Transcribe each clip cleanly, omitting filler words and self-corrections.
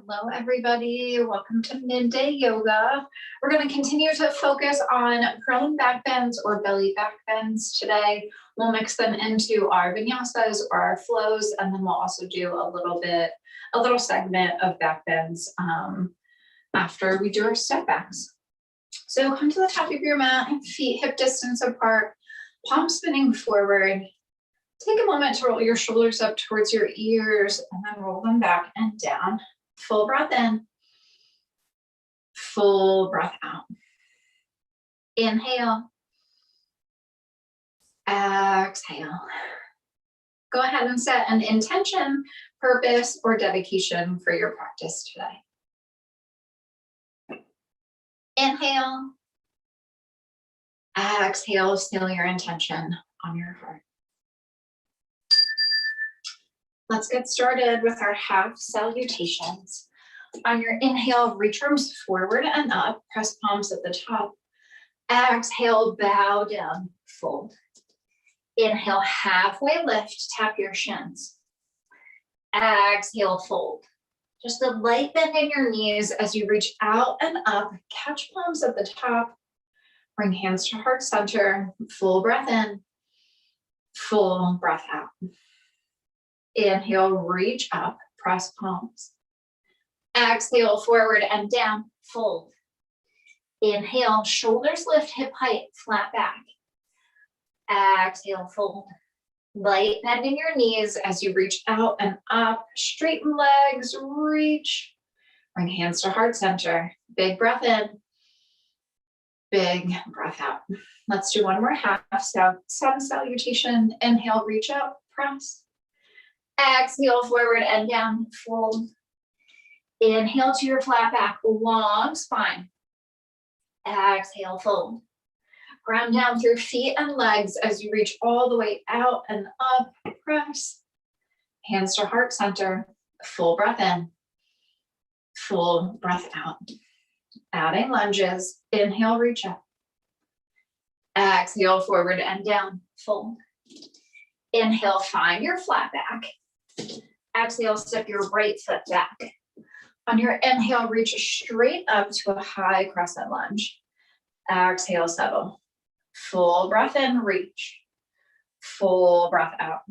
Hello, everybody. Welcome to Midday Yoga. We're going to continue to focus on prone back bends or belly back bends today. We'll mix them into our vinyasas or our flows, and then we'll also do a little segment of back bends after we do our step backs. So come to the top of your mat, feet hip distance apart, palms spinning forward. Take a moment to roll your shoulders up towards your ears and then roll them back and down. Full breath in, full breath out. Inhale, exhale. Go ahead and set an intention, purpose, or dedication for your practice today. Inhale, exhale, seal your intention on your heart. Let's get started with our half salutations. On your inhale, reach arms forward and up, press palms at the top. Exhale, bow down, fold. Inhale, halfway lift, tap your shins. Exhale, fold. Just a light bend in your knees as you reach out and up, catch palms at the top. Bring hands to heart center, full breath in, full breath out. Inhale, reach up, press palms. Exhale, forward and down, fold. Inhale, shoulders lift, hip height, flat back. Exhale, fold. Light bend in your knees as you reach out and up, straighten legs, reach. Bring hands to heart center. Big breath in, big breath out. Let's do one more half sun salutation. Inhale, reach up, press. Exhale, forward and down, fold. Inhale to your flat back, long spine. Exhale, fold. Ground down through feet and legs as you reach all the way out and up, press. Hands to heart center, full breath in, full breath out. Adding lunges, inhale, reach up. Exhale, forward and down, fold. Inhale, find your flat back. Exhale, step your right foot back. On your inhale, reach straight up to a high crescent lunge. Exhale, settle. Full breath in, reach. Full breath out.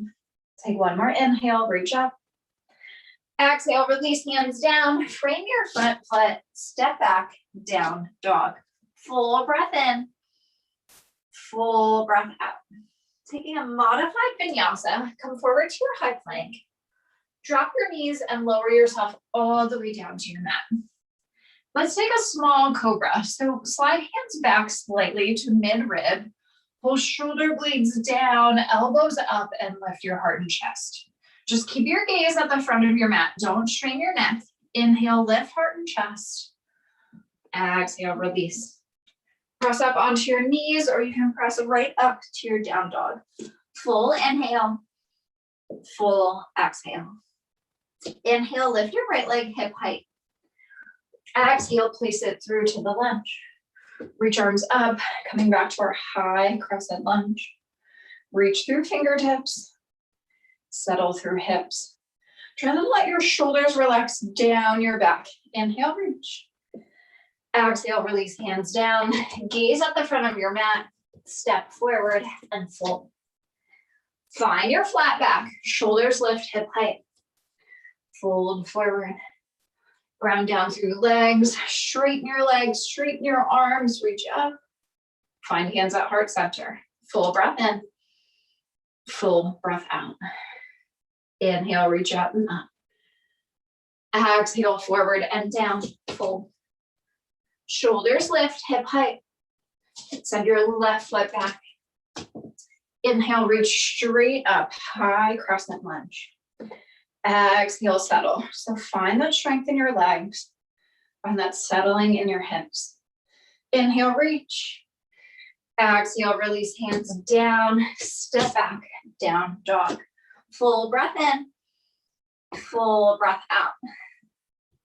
Take one more inhale, reach up. Exhale, release hands down. Frame your front foot, step back, down dog. Full breath in, full breath out. Taking a modified vinyasa, come forward to your high plank. Drop your knees and lower yourself all the way down to your mat. Let's take a small cobra. So slide hands back slightly to mid-rib. Pull shoulder blades down, elbows up, and lift your heart and chest. Just keep your gaze at the front of your mat. Don't strain your neck. Inhale, lift heart and chest. Exhale, release. Press up onto your knees, or you can press right up to your down dog. Full inhale, full exhale. Inhale, lift your right leg hip height. Exhale, place it through to the lunge. Reach arms up, coming back to our high crescent lunge. Reach through fingertips, settle through hips. Try to let your shoulders relax down your back. Inhale, reach. Exhale, release hands down. Gaze at the front of your mat. Step forward and fold. Find your flat back. Shoulders lift, hip height. Fold forward. Ground down through legs. Straighten your legs, straighten your arms, reach up. Find hands at heart center. Full breath in. Full breath out. Inhale, reach out and up. Exhale, forward and down. Fold. Shoulders lift, hip height. Send your left foot back. Inhale, reach straight up, high crescent lunge. Exhale, settle. So find that strength in your legs. Find that settling in your hips. Inhale, reach. Exhale, release hands down. Step back, down dog. Full breath in. Full breath out.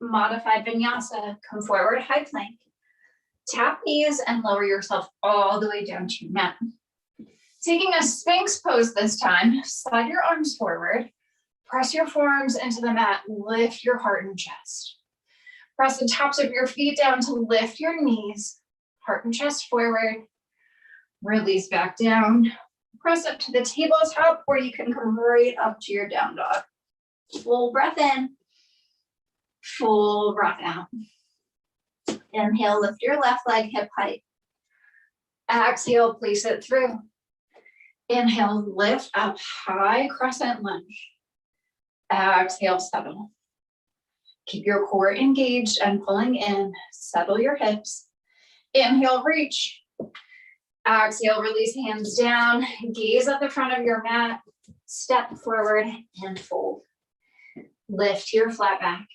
Modified vinyasa. Come forward, high plank. Tap knees and lower yourself all the way down to your mat. Taking a Sphinx pose this time, slide your arms forward, press your forearms into the mat, lift your heart and chest. Press the tops of your feet down to lift your knees, heart and chest forward. Release back down. Press up to the tabletop, or you can come right up to your down dog. Full breath in, full breath out. Inhale, lift your left leg hip height. Exhale, place it through. Inhale, lift up, high crescent lunge. Exhale, settle. Keep your core engaged and pulling in. Settle your hips. Inhale, reach. Exhale, release hands down. Gaze at the front of your mat. Step forward and fold. Lift your flat back.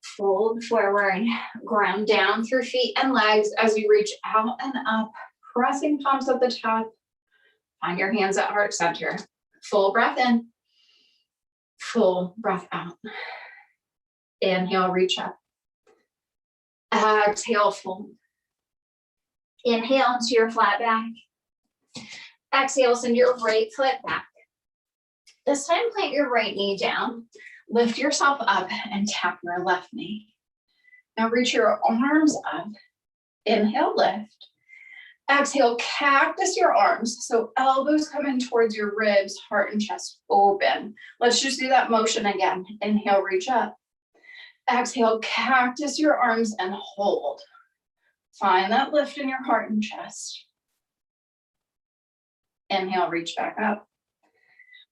Fold forward. Ground down through feet and legs as you reach out and up, pressing palms at the top. Find your hands at heart center. Full breath in. Full breath out. Inhale, reach up. Exhale, fold. Inhale into your flat back. Exhale, send your right foot back. This time, plant your right knee down. Lift yourself up and tap your left knee. Now reach your arms up. Inhale, lift. Exhale, cactus your arms. So elbows come in towards your ribs, heart and chest open. Let's just do that motion again. Inhale, reach up. Exhale, cactus your arms and hold. Find that lift in your heart and chest. Inhale, reach back up.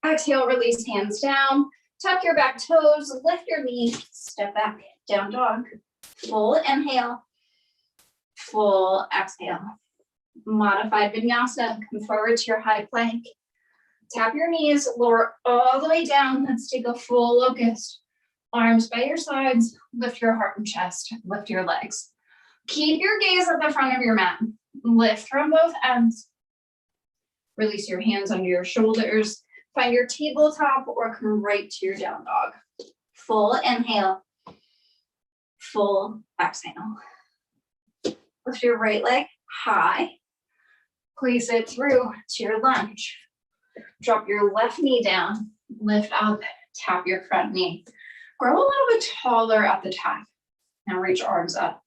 Exhale, release hands down. Tuck your back toes, lift your knee, step back, down dog. Full inhale, full exhale. Modified vinyasa, come forward to your high plank. Tap your knees, lower all the way down. Let's take a full locust. Arms by your sides, lift your heart and chest, lift your legs. Keep your gaze at the front of your mat. Lift from both ends. Release your hands under your shoulders. Find your tabletop or come right to your down dog. Full inhale, full exhale. Lift your right leg high. Place it through to your lunge. Drop your left knee down, lift up, tap your front knee. Grow a little bit taller at the top. Now reach arms up.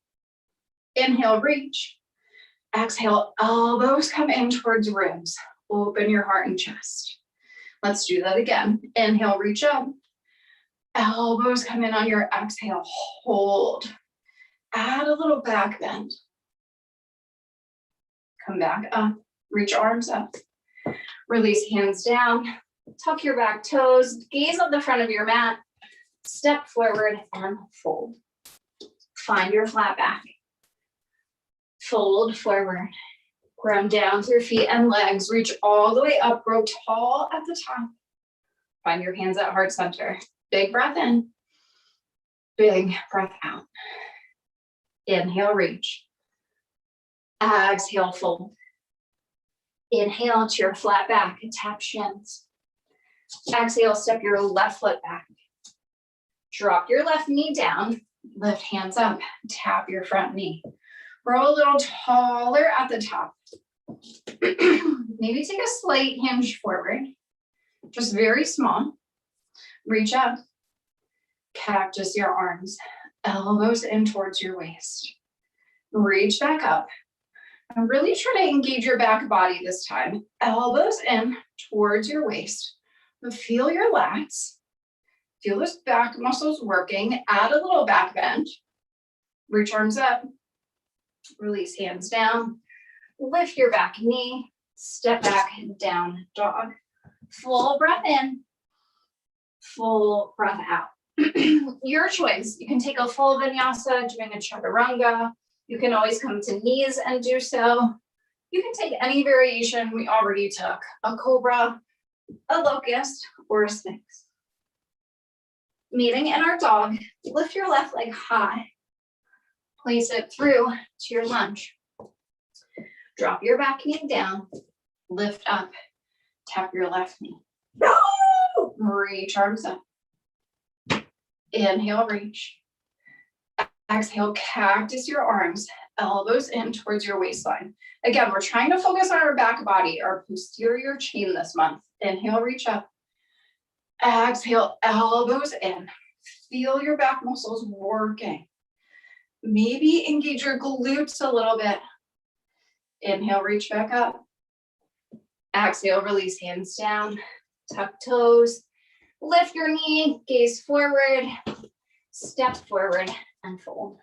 Inhale, reach. Exhale, elbows come in towards ribs. Open your heart and chest. Let's do that again. Inhale, reach up. Elbows come in on your exhale, hold. Add a little back bend. Come back up, reach arms up. Release hands down, tuck your back toes, gaze at the front of your mat, step forward and fold. Find your flat back. Fold forward. Ground down through feet and legs. Reach all the way up. Grow tall at the top. Find your hands at heart center. Big breath in. Big breath out. Inhale, reach. Exhale, fold. Inhale to your flat back and tap shins. Exhale, step your left foot back. Drop your left knee down. Lift hands up. Tap your front knee. Grow a little taller at the top. Maybe take a slight hinge forward, just very small. Reach up, cactus your arms, elbows in towards your waist. Reach back up. And really try to engage your back body this time. Elbows in towards your waist. But feel your lats. Feel those back muscles working. Add a little back bend. Reach arms up. Release hands down. Lift your back knee. Step back, down dog. Full breath in. Full breath out. Your choice. You can take a full vinyasa doing a chaturanga. You can always come to knees and do so. You can take any variation we already took. A cobra, a locust, or a sphinx. Meeting in our dog, lift your left leg high. Place it through to your lunge. Drop your back knee down, lift up, tap your left knee. Reach arms up. Inhale, reach. Exhale, cactus your arms, elbows in towards your waistline. Again, we're trying to focus on our back body, our posterior chain this month. Inhale, reach up. Exhale, elbows in. Feel your back muscles working. Maybe engage your glutes a little bit. Inhale, reach back up. Exhale, release hands down. Tuck toes. Lift your knee, gaze forward. Step forward and fold.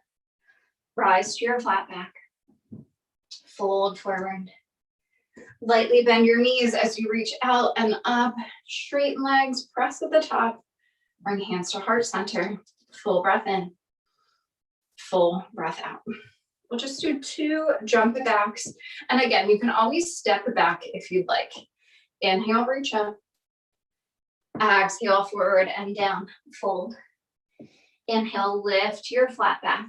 Rise to your flat back. Fold forward. Lightly bend your knees as you reach out and up. Straighten legs, press at the top. Bring hands to heart center. Full breath in. Full breath out. We'll just do 2 jump backs. And again, you can always step back if you'd like. Inhale, reach up. Exhale, forward and down. Fold. Inhale, lift your flat back.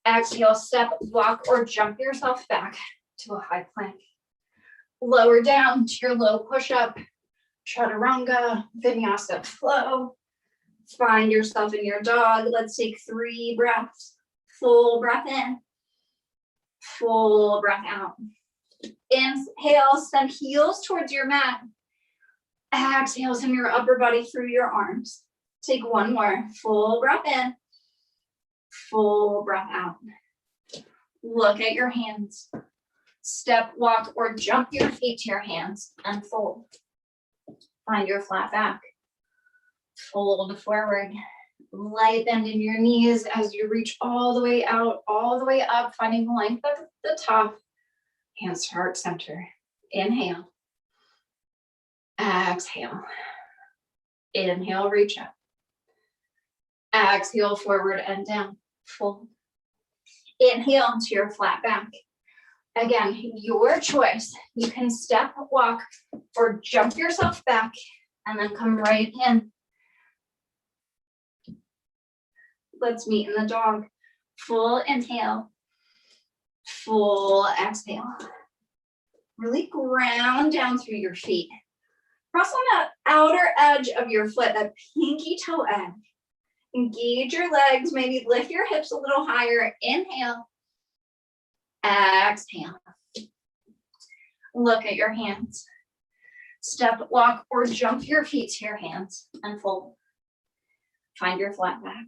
Exhale, step, walk, or jump yourself back to a high plank. Lower down to your low push-up, chaturanga, vinyasa flow. Find yourself in your dog. Let's take 3 breaths. Full breath in. Full breath out. Inhale, send heels towards your mat. Exhale, send your upper body through your arms. Take 1 more. Full breath in. Full breath out. Look at your hands. Step, walk, or jump your feet to your hands and fold. Find your flat back. Fold forward. Light bend in your knees as you reach all the way out, all the way up, finding the length at the top. Hands to heart center. Inhale. Exhale. Inhale, reach up. Exhale, forward and down. Fold. Inhale to your flat back. Again, your choice. You can step, walk, or jump yourself back and then come right in. Let's meet in the dog. Full inhale. Full exhale. Really ground down through your feet. Press on that outer edge of your foot, that pinky toe edge. Engage your legs, maybe lift your hips a little higher. Inhale. Exhale. Look at your hands. Step, walk, or jump your feet to your hands and fold. Find your flat back.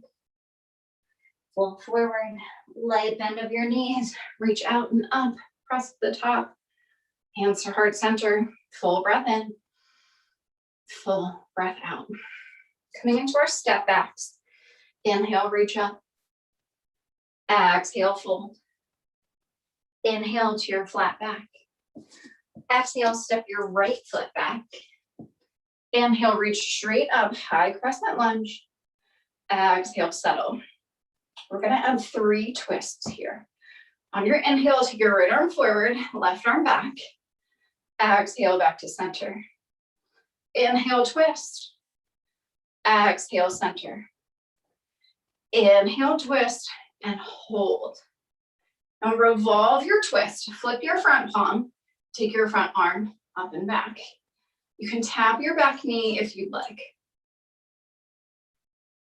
Fold forward. Light bend of your knees. Reach out and up. Press the top. Hands to heart center. Full breath in. Full breath out. Coming into our step backs. Inhale, reach up. Exhale, fold. Inhale to your flat back. Exhale, step your right foot back. Inhale, reach straight up, high crescent lunge. Exhale, settle. We're gonna add 3 twists here. On your inhale, take your right arm forward, left arm back. Exhale, back to center. Inhale, twist. Exhale, center. Inhale, twist, and hold. Now revolve your twist. Flip your front palm. Take your front arm up and back. You can tap your back knee if you'd like.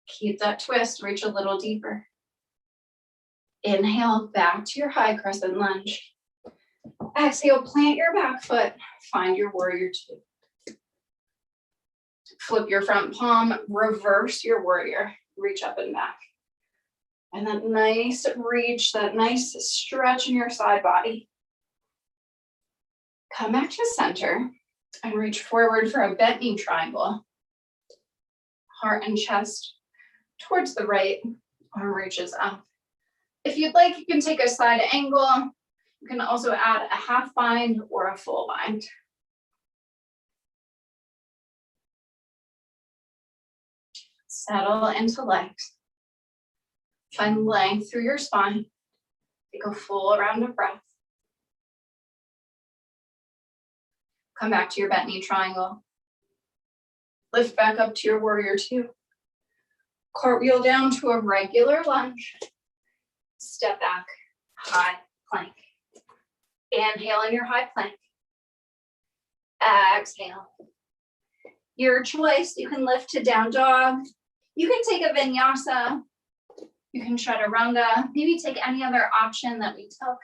Keep that twist, reach a little deeper. Inhale, back to your high crescent lunge. Exhale, plant your back foot. Find your warrior 2. Flip your front palm, reverse your warrior. Reach up and back. And that nice reach, that nice stretch in your side body. Come back to center and reach forward for a bent knee triangle. Heart and chest towards the right, arm reaches up. If you'd like, you can take a side angle. You can also add a half bind or a full bind. Settle into legs. Find length through your spine. Take a full round of breath. Come back to your bent knee triangle. Lift back up to your warrior 2. Cartwheel down to a regular lunge. Step back, high plank. Inhale in your high plank. Exhale. Your choice, you can lift to down dog. You can take a vinyasa. You can chaturanga. Maybe take any other option that we took.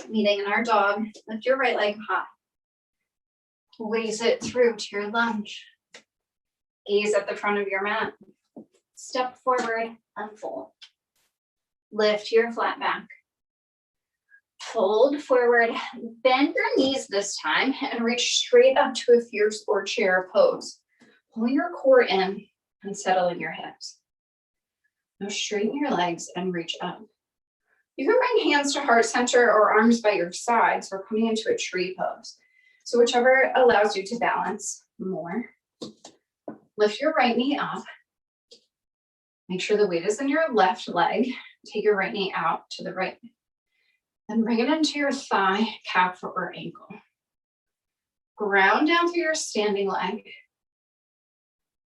Meeting in our dog, lift your right leg high. Raise it through to your lunge. Gaze at the front of your mat. Step forward and fold. Lift your flat back. Fold forward, bend your knees this time and reach straight up to a fierce or chair pose. Pull your core in and settle in your hips. Now straighten your legs and reach up. You can bring hands to heart center or arms by your sides. We're coming into a tree pose. So whichever allows you to balance more. Lift your right knee up. Make sure the weight is in your left leg. Take your right knee out to the right. Then bring it into your thigh, calf, or ankle. Ground down through your standing leg.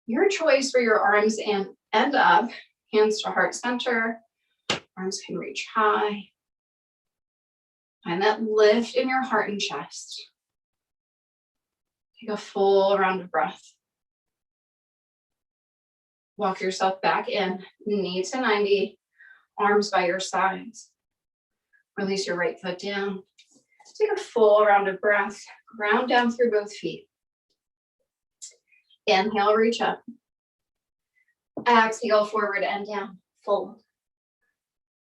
Your choice for your arms and end up, hands to heart center. Arms can reach high. Find that lift in your heart and chest. Take a full round of breath. Walk yourself back in, knee to 90, arms by your sides. Release your right foot down. Take a full round of breath. Ground down through both feet. Inhale, reach up. Exhale, forward and down. Fold.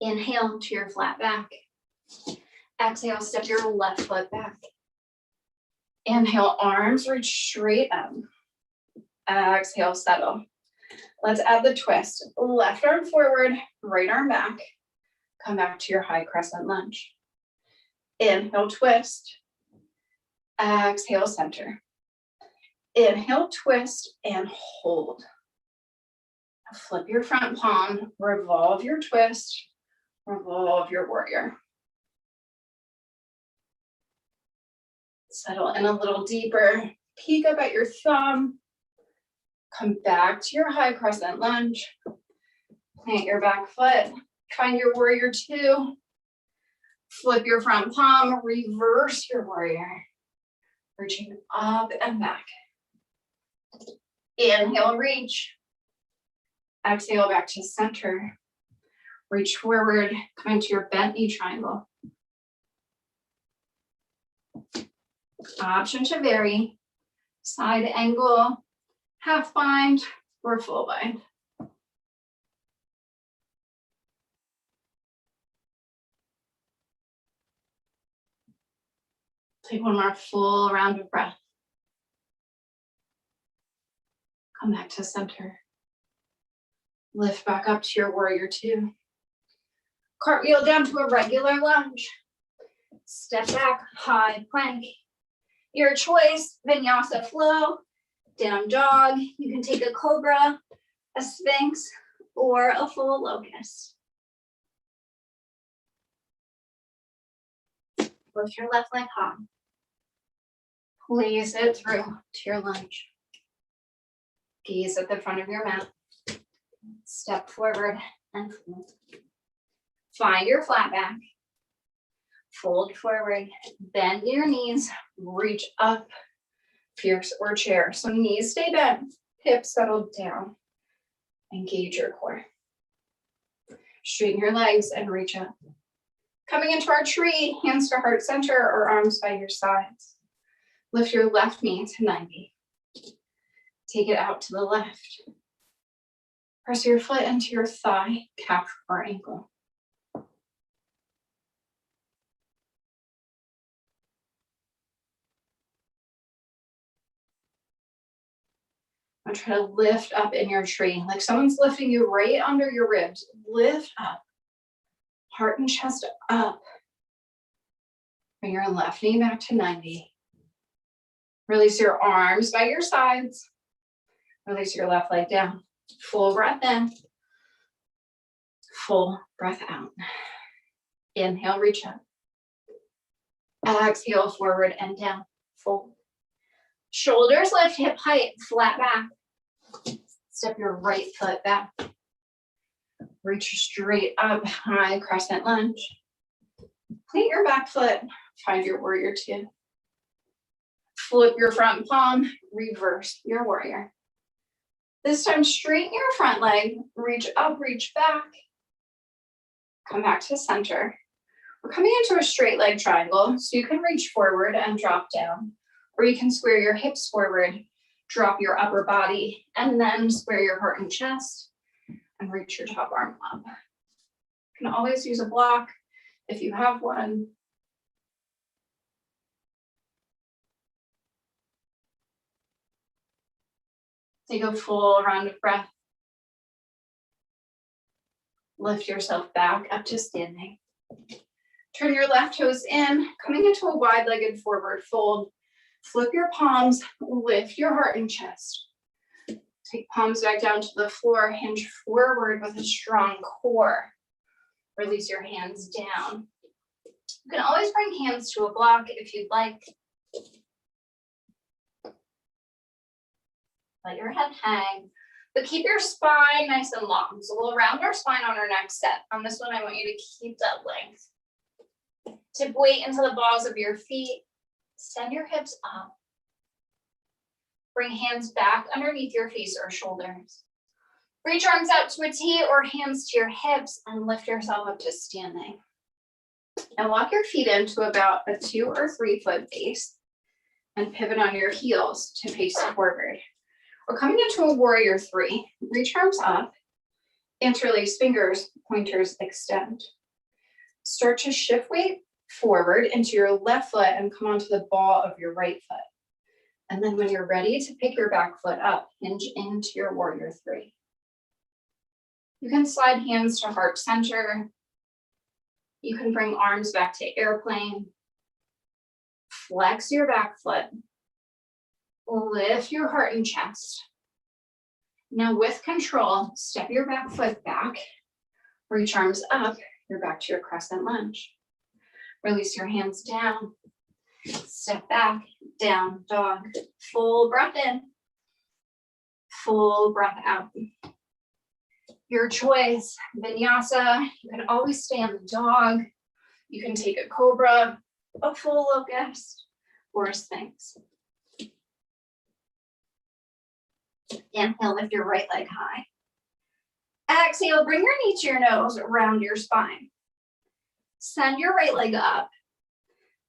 Inhale to your flat back. Exhale, step your left foot back. Inhale, arms reach straight up. Exhale, settle. Let's add the twist. Left arm forward, right arm back. Come back to your high crescent lunge. Inhale, twist. Exhale, center. Inhale, twist, and hold. Flip your front palm, revolve your twist, revolve your warrior. Settle in a little deeper. Peek up at your thumb. Come back to your high crescent lunge. Plant your back foot. Find your warrior two. Flip your front palm. Reverse your warrior. Reaching up and back. Inhale, reach. Exhale, back to center. Reach forward. Come into your bent knee triangle. Option to vary. Side angle, half bind, or full bind. Take one more full round of breath. Come back to center. Lift back up to your warrior two. Cartwheel down to a regular lunge. Step back, high plank. Your choice, vinyasa flow, down dog. You can take a cobra, a sphinx, or a full locust. Lift your left leg high. Please it through to your lunge. Gaze at the front of your mat. Step forward and fold. Find your flat back. Fold forward, bend your knees, reach up, fierce or chair. So knees stay bent, hips settled down. Engage your core. Straighten your legs and reach up. Coming into our tree, hands to heart center or arms by your sides. Lift your left knee to 90. Take it out to the left. Press your foot into your thigh, calf, or ankle. Now try to lift up in your tree, like someone's lifting you right under your ribs. Lift up, heart and chest up. Bring your left knee back to 90. Release your arms by your sides. Release your left leg down. Full breath in. Full breath out. Inhale, reach up. Exhale, forward and down. Fold. Shoulders lift, hip height, flat back. Step your right foot back. Reach straight up, high crescent lunge. Plant your back foot. Find your warrior two. Flip your front palm. Reverse your warrior. This time, straighten your front leg. Reach up, reach back. Come back to center. We're coming into a straight leg triangle, so you can reach forward and drop down, or you can square your hips forward, Drop your upper body and then square your heart and chest and reach your top arm up. You can always use a block if you have one. Take a full round of breath. Lift yourself back up to standing. Turn your left toes in, coming into a wide-legged forward fold. Flip your palms, lift your heart and chest. Take palms back down to the floor, hinge forward with a strong core. Release your hands down. You can always bring hands to a block if you'd like. Let your head hang, but keep your spine nice and long. So we'll round our spine on our next set. On this one, I want you to keep that length. Tip weight into the balls of your feet. Send your hips up. Bring hands back underneath your face or shoulders. Reach arms out to a T or hands to your hips and lift yourself up to standing. And walk your feet into about a 2 or 3 foot base and pivot on your heels to face forward. We're coming into a warrior 3. Reach arms up, interlace fingers, pointers extend. Start to shift weight forward into your left foot and come onto the ball of your right foot. And then when you're ready to pick your back foot up, hinge into your warrior 3. You can slide hands to heart center. You can bring arms back to airplane. Flex your back foot. Lift your heart and chest. Now with control, step your back foot back. Reach arms up. You're back to your crescent lunge. Release your hands down. Step back, down dog. Full breath in. Full breath out. Your choice, vinyasa. You can always stay on the dog. You can take a cobra, a full locust, or a sphinx. Inhale, lift your right leg high. Exhale, bring your knee to your nose, round your spine. Send your right leg up.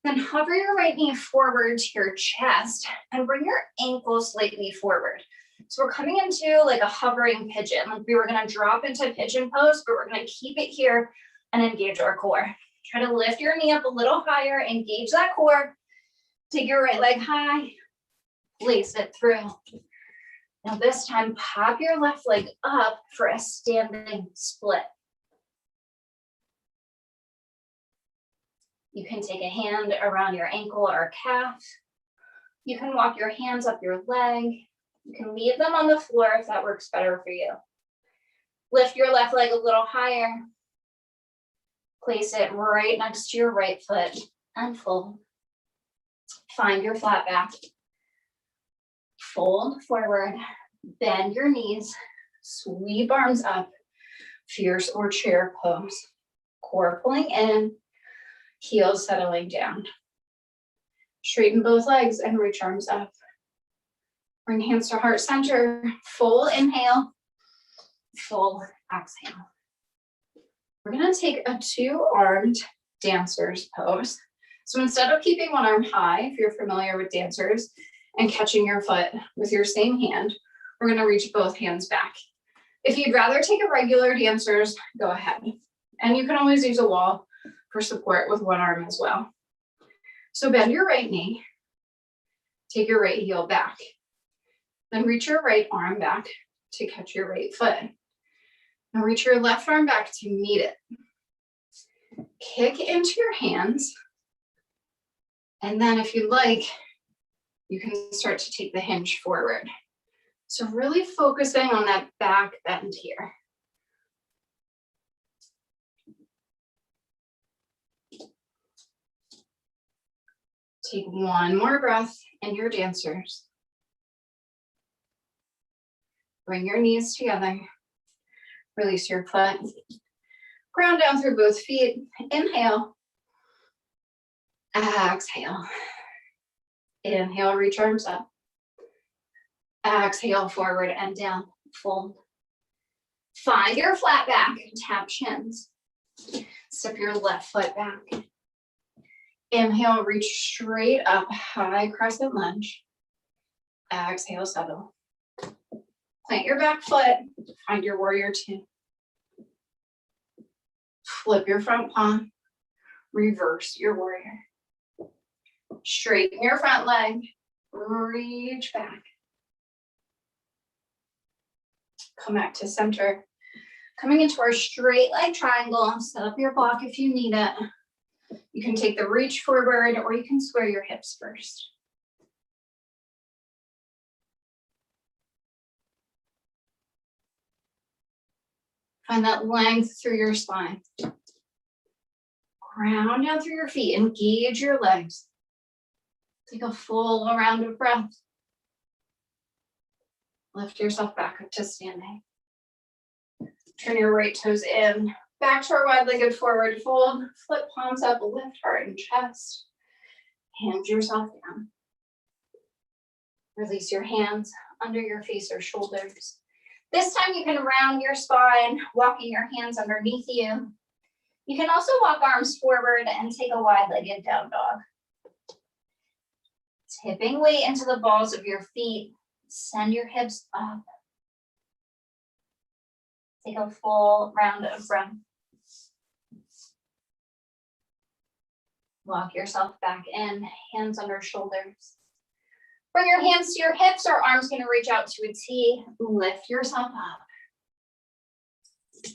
Then hover your right knee forward to your chest and bring your ankle slightly forward. So we're coming into like a hovering pigeon. Like we were gonna drop into pigeon pose, but we're gonna keep it here and engage our core. Try to lift your knee up a little higher, engage that core. Take your right leg high, place it through. Now this time, pop your left leg up for a standing split. You can take a hand around your ankle or calf. You can walk your hands up your leg. You can leave them on the floor if that works better for you. Lift your left leg a little higher. Place it right next to your right foot and fold. Find your flat back. Fold forward, bend your knees, sweep arms up, fierce or chair pose. Core pulling in, heels settling down. Straighten both legs and reach arms up. Bring hands to heart center, full inhale, full exhale. We're gonna take a 2-armed dancer's pose. So instead of keeping one arm high, if you're familiar with dancers, and catching your foot with your same hand, we're gonna reach both hands back. If you'd rather take a regular dancer's, go ahead. And you can always use a wall for support with one arm as well. So bend your right knee, take your right heel back, then reach your right arm back to catch your right foot. Now reach your left arm back to meet it. Kick into your hands, and then if you'd like, you can start to take the hinge forward. So really focusing on that back bend here. Take one more breath in your dancers. Bring your knees together. Release your foot. Ground down through both feet. Inhale. Exhale. Inhale, reach arms up. Exhale, forward and down. Fold. Find your flat back. Tap shins. Step your left foot back. Inhale, reach straight up, high crescent lunge. Exhale, settle. Plant your back foot, find your warrior two. Flip your front palm, reverse your warrior. Straighten your front leg, reach back. Come back to center. Coming into our straight leg triangle, set up your block if you need it. You can take the reach forward or you can square your hips first. Find that length through your spine. Ground down through your feet, engage your legs. Take a full round of breath. Lift yourself back up to standing. Turn your right toes in, back to our wide-legged forward fold. Flip palms up, lift heart and chest. Hand yourself down. Release your hands under your face or shoulders. This time you can round your spine, walking your hands underneath you. You can also walk arms forward and take a wide-legged down dog. Tipping weight into the balls of your feet. Send your hips up. Take a full round of breath. Walk yourself back in, hands under shoulders. Bring your hands to your hips, our arms gonna reach out to a T. Lift yourself up.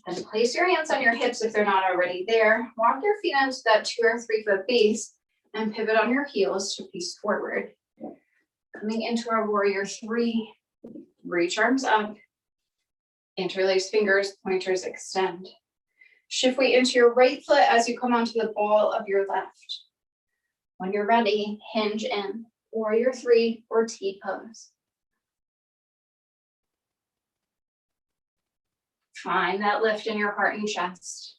And place your hands on your hips if they're not already there. Walk your feet into that 2 or 3 foot base and pivot on your heels to face forward. Coming into our warrior three, reach arms up. Interlace fingers, pointers extend. Shift weight into your right foot as you come onto the ball of your left. When you're ready, hinge in, warrior three or T pose. Find that lift in your heart and chest.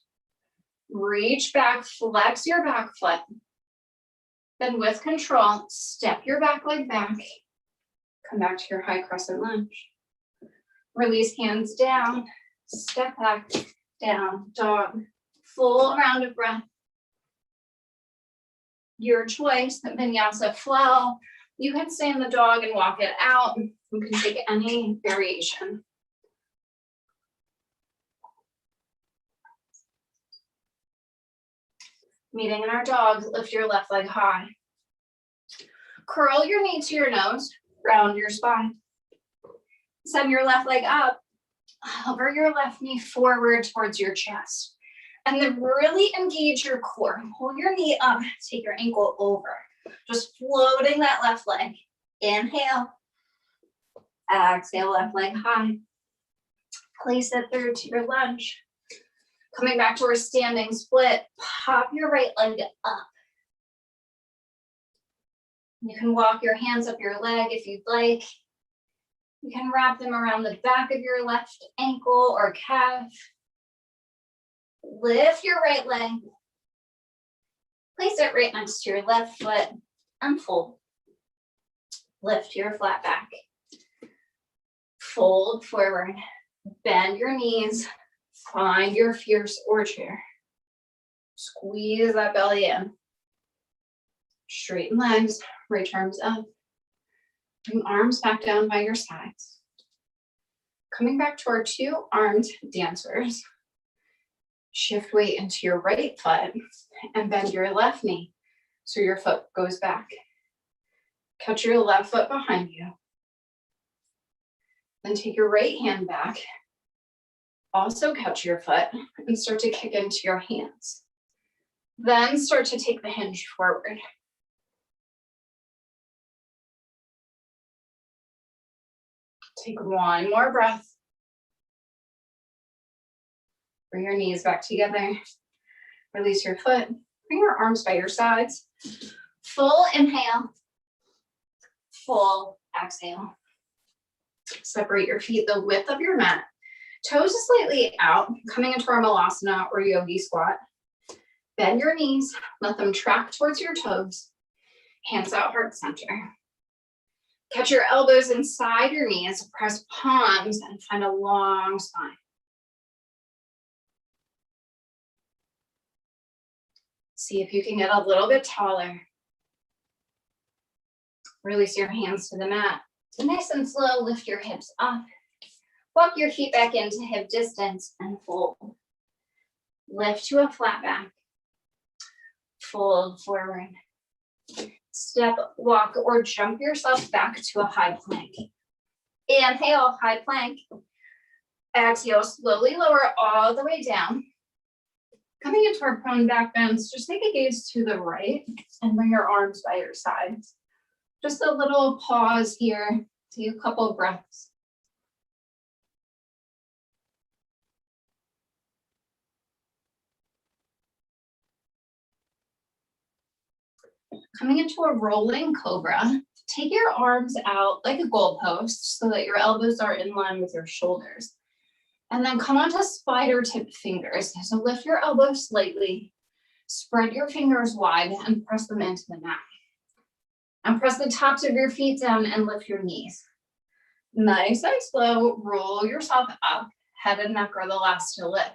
Reach back, flex your back foot. Then with control, step your back leg back. Come back to your high crescent lunge. Release hands down, step back, down, dog. Full round of breath. Your choice, the vinyasa flow. You can stay in the dog and walk it out. You can take any variation. Meeting in our dog, lift your left leg high. Curl your knee to your nose, round your spine. Send your left leg up, hover your left knee forward towards your chest. And then really engage your core. Pull your knee up, take your ankle over. Just floating that left leg. Inhale. Exhale, left leg high. Place it through to your lunge. Coming back to our standing split, pop your right leg up. You can walk your hands up your leg if you'd like. You can wrap them around the back of your left ankle or calf. Lift your right leg. Place it right next to your left foot and fold. Lift your flat back. Fold forward. Bend your knees. Find your fierce or chair. Squeeze that belly in. Straighten legs, reach arms up. Bring arms back down by your sides. Coming back to our 2 armed dancers. Shift weight into your right foot and bend your left knee so your foot goes back. Catch your left foot behind you. Then take your right hand back. Also catch your foot and start to kick into your hands. Then start to take the hinge forward. Take one more breath. Bring your knees back together. Release your foot. Bring your arms by your sides. Full inhale. Full exhale. Separate your feet the width of your mat. Toes slightly out, coming into our malasana or yogi squat. Bend your knees, let them track towards your toes. Hands out, heart center. Catch your elbows inside your knees, press palms, and find a long spine. See if you can get a little bit taller. Release your hands to the mat. Nice and slow, lift your hips up. Walk your feet back into hip distance and fold. Lift to a flat back. Fold forward. Step, walk, or jump yourself back to a high plank. Inhale, high plank. Exhale, slowly lower all the way down. Coming into our prone back bends, just take a gaze to the right and bring your arms by your sides. Just a little pause here. Take a couple of breaths. Coming into a rolling cobra, take your arms out like a goalpost so that your elbows are in line with your shoulders. And then come onto spider tip fingers. So lift your elbows slightly, spread your fingers wide and press them into the mat. And press the tops of your feet down and lift your knees. Nice and slow, roll yourself up. Head and neck are the last to lift.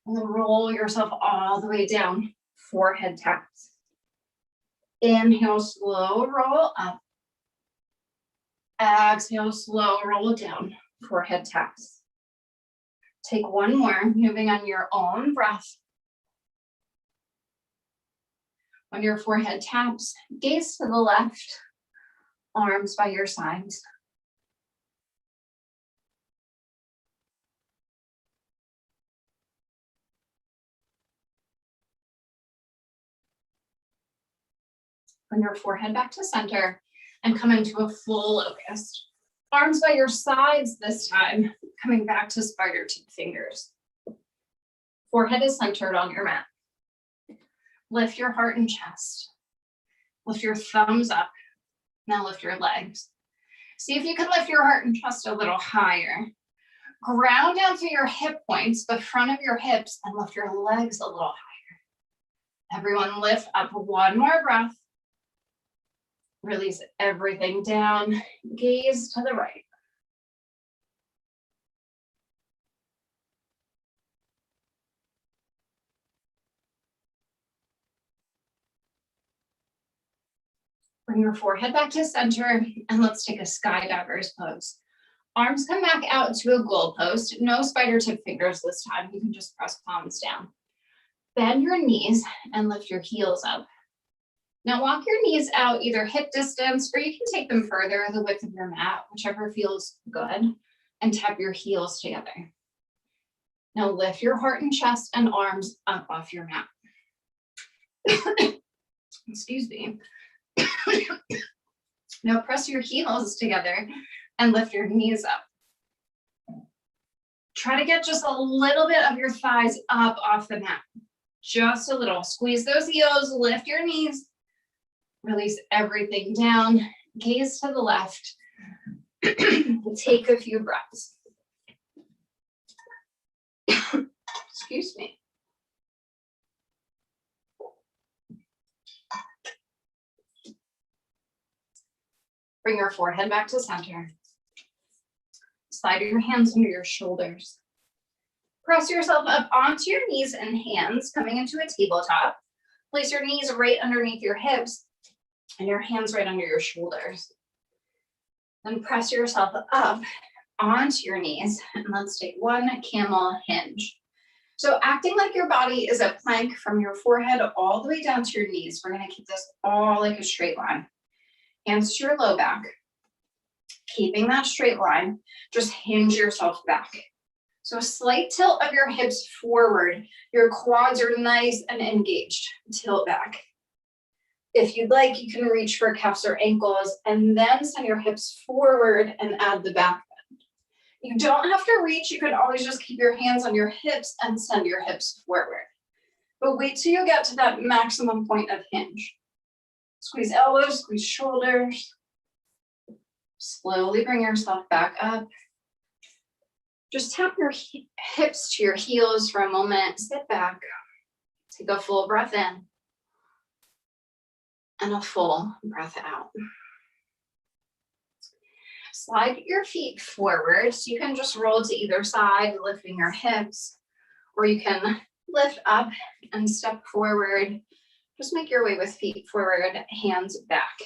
And then roll yourself all the way down, forehead taps. Inhale, slow roll up. Exhale, slow roll down, forehead taps. Take one more, moving on your own breath. When your forehead taps, gaze to the left, arms by your sides. Bring your forehead back to center and come into a full locust. Arms by your sides this time, coming back to spider tip fingers. Forehead is centered on your mat. Lift your heart and chest. Lift your thumbs up. Now lift your legs. See if you can lift your heart and chest a little higher. Ground down to your hip points, the front of your hips, and lift your legs a little higher. Everyone lift up one more breath. Release everything down. Gaze to the right. Bring your forehead back to center and let's take a skydivers pose. Arms come back out to a goalpost. No spider tip fingers this time. You can just press palms down. Bend your knees and lift your heels up. Now walk your knees out either hip distance or you can take them further, the width of your mat, whichever feels good, and tap your heels together. Now lift your heart and chest and arms up off your mat. Excuse me. Now press your heels together and lift your knees up. Try to get just a little bit of your thighs up off the mat. Just a little. Squeeze those heels, lift your knees. Release everything down. Gaze to the left. Take a few breaths. Excuse me. Bring your forehead back to center. Slide your hands under your shoulders. Press yourself up onto your knees and hands, coming into a tabletop. Place your knees right underneath your hips and your hands right under your shoulders. Then press yourself up onto your knees and let's take one camel hinge. So acting like your body is a plank from your forehead all the way down to your knees. We're going to keep this all like a straight line. Hands to your low back. Keeping that straight line, just hinge yourself back. So a slight tilt of your hips forward. Your quads are nice and engaged. Tilt back. If you'd like, you can reach for calves or ankles and then send your hips forward and add the back bend. You don't have to reach. You can always just keep your hands on your hips and send your hips forward. But wait till you get to that maximum point of hinge. Squeeze elbows, squeeze shoulders. Slowly bring yourself back up. Just tap your hips to your heels for a moment. Sit back. Take a full breath in. And a full breath out. Slide your feet forward. So you can just roll to either side, lifting your hips. Or you can lift up and step forward. Just make your way with feet forward, hands back.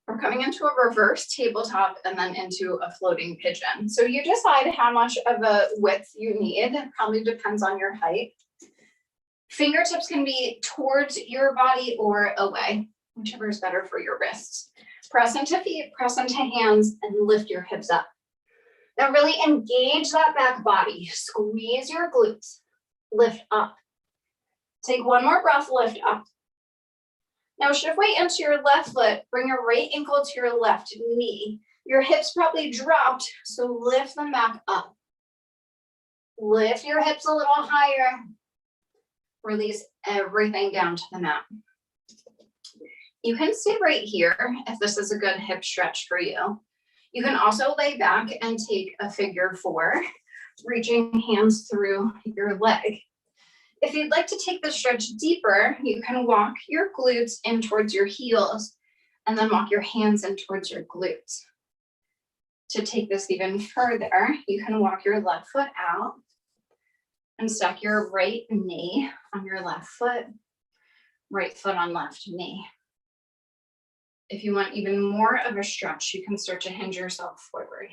We're coming into a reverse tabletop and then into a floating pigeon. So you decide how much of a width you need. It probably depends on your height. Fingertips can be towards your body or away, whichever is better for your wrists. Press into feet, press into hands, and lift your hips up. Now really engage that back body. Squeeze your glutes. Lift up. Take one more breath, lift up. Now shift weight into your left foot. Bring your right ankle to your left knee. Your hips probably dropped, so lift them back up. Lift your hips a little higher. Release everything down to the mat. You can stay right here if this is a good hip stretch for you. You can also lay back and take a figure 4, reaching hands through your leg. If you'd like to take the stretch deeper, you can walk your glutes in towards your heels and then walk your hands in towards your glutes. To take this even further, you can walk your left foot out and stack your right knee on your left foot, right foot on left knee. If you want even more of a stretch, you can start to hinge yourself forward.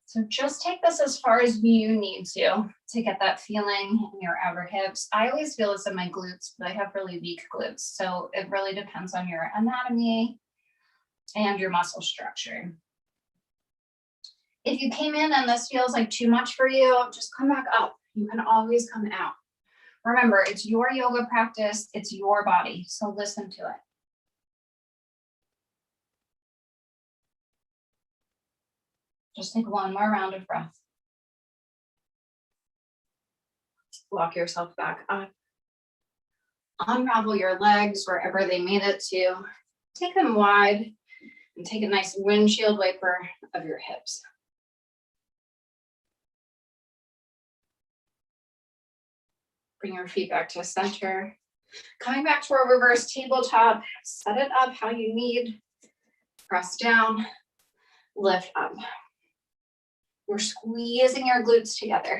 So just take this as far as you need to get that feeling in your outer hips. I always feel this in my glutes, but I have really weak glutes. So it really depends on your anatomy and your muscle structure. If you came in and this feels like too much for you, just come back up. You can always come out. Remember, it's your yoga practice, it's your body, so listen to it. Just take one more round of breath. Walk yourself back up. Unravel your legs wherever they made it to. Take them wide and take a nice windshield wiper of your hips. Bring your feet back to center. Coming back to a reverse tabletop, set it up how you need. Press down, lift up. You're squeezing your glutes together.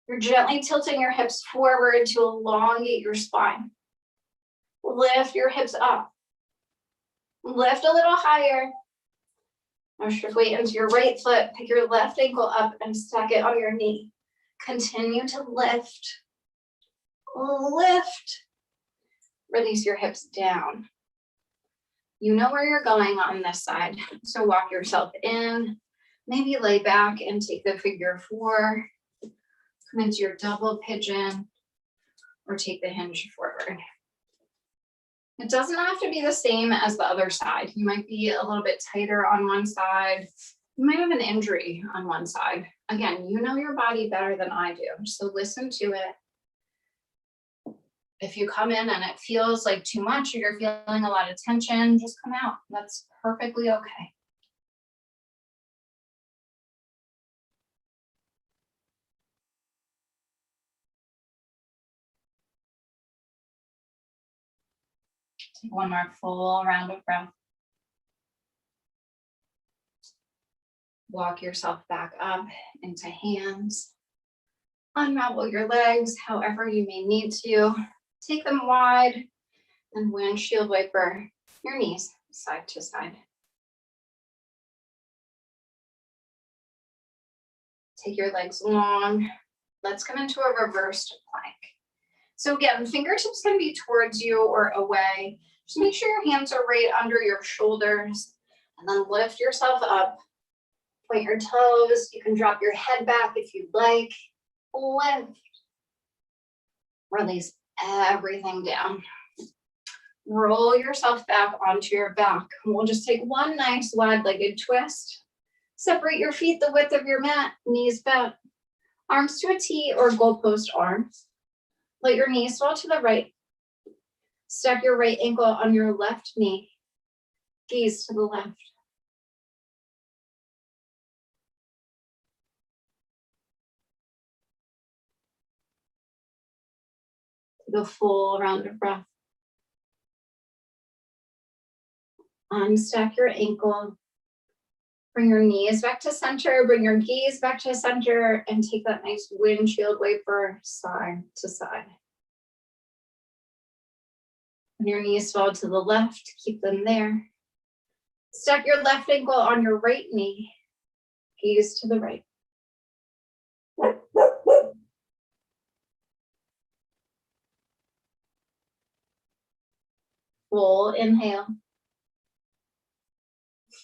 You're gently tilting your hips forward to elongate your spine. Lift your hips up. Lift a little higher. Now shift weight into your right foot. Pick your left ankle up and stack it on your knee. Continue to lift. Lift. Release your hips down. You know where you're going on this side. So walk yourself in. Maybe lay back and take the figure 4. Come into your double pigeon or take the hinge forward. It doesn't have to be the same as the other side. You might be a little bit tighter on one side. You might have an injury on one side. Again, you know your body better than I do, so listen to it. If you come in and it feels like too much or you're feeling a lot of tension, just come out. That's perfectly okay. Take one more full round of breath. Walk yourself back up into hands. Unravel your legs however you may need to. Take them wide and windshield wiper your knees side to side. Take your legs long. Let's come into a reversed plank. So again, fingertips can be towards you or away. Just make sure your hands are right under your shoulders and then lift yourself up. Point your toes. You can drop your head back if you'd like. Lift. Release everything down. Roll yourself back onto your back. We'll just take one nice wide-legged twist. Separate your feet the width of your mat, knees bent. Arms to a T or goalpost arms. Let your knees fall to the right. Stack your right ankle on your left knee. Gaze to the left. Take a full round of breath. Unstack your ankle. Bring your knees back to center. Bring your gaze back to center and take that nice windshield wiper side to side. When your knees fall to the left, keep them there. Stack your left ankle on your right knee. Gaze to the right. Full inhale.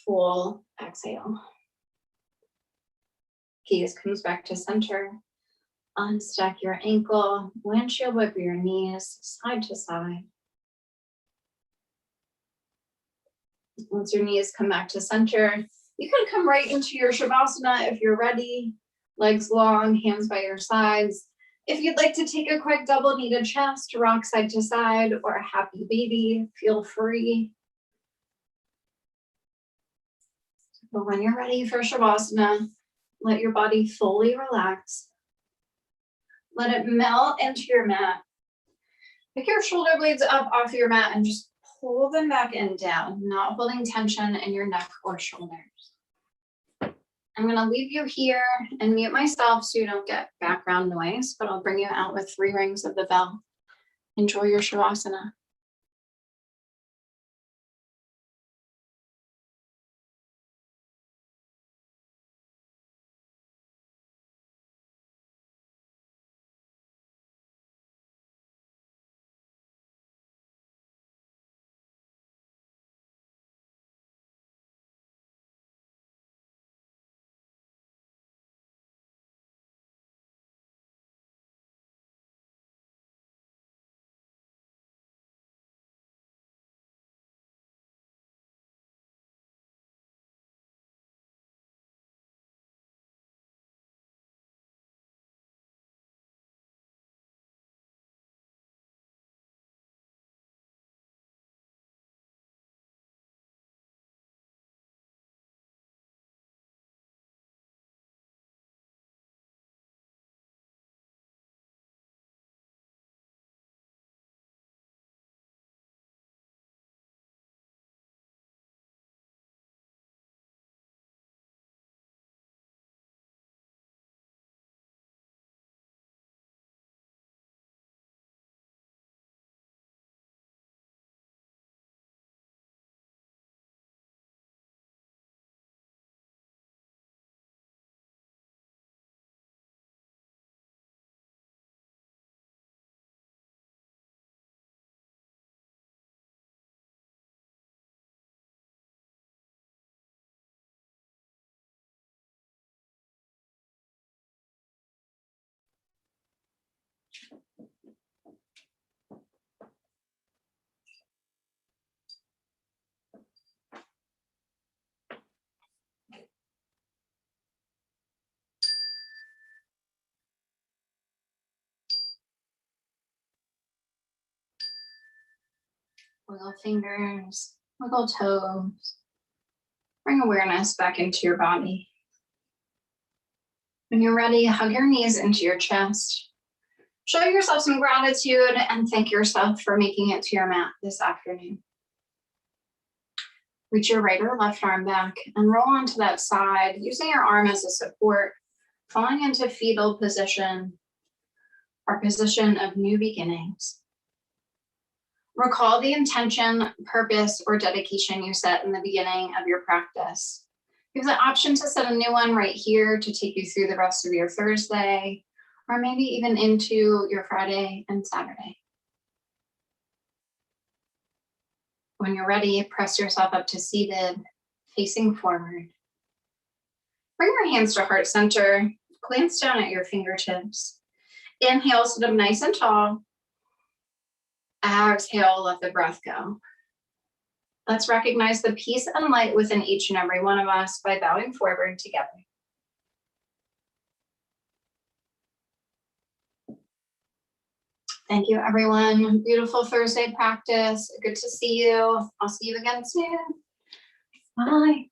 Full exhale. Gaze comes back to center. Unstack your ankle. Windshield wiper your knees side to side. Once your knees come back to center, you can come right into your Shavasana if you're ready. Legs long, hands by your sides. If you'd like to take a quick double knee to chest, rock side to side, or a happy baby, feel free. But when you're ready for Shavasana, let your body fully relax. Let it melt into your mat. Pick your shoulder blades up off your mat and just pull them back and down, not holding tension in your neck or shoulders. I'm gonna leave you here and mute myself so you don't get background noise, but I'll bring you out with 3 rings of the bell. Enjoy your Shavasana. Wiggle fingers, wiggle toes. Bring awareness back into your body. When you're ready, hug your knees into your chest. Show yourself some gratitude and thank yourself for making it to your mat this afternoon. Reach your right or left arm back and roll onto that side, using your arm as a support, falling into fetal position, our position of new beginnings. Recall the intention, purpose, or dedication you set in the beginning of your practice. You have the option to set a new one right here to take you through the rest of your Thursday, or maybe even into your Friday and Saturday. When you're ready, press yourself up to seated, facing forward. Bring your hands to heart center, glance down at your fingertips. Inhale, sit up nice and tall. Exhale, let the breath go. Let's recognize the peace and light within each and every one of us by bowing forward together. Thank you, everyone. Beautiful Thursday practice. Good to see you. I'll see you again soon. Bye.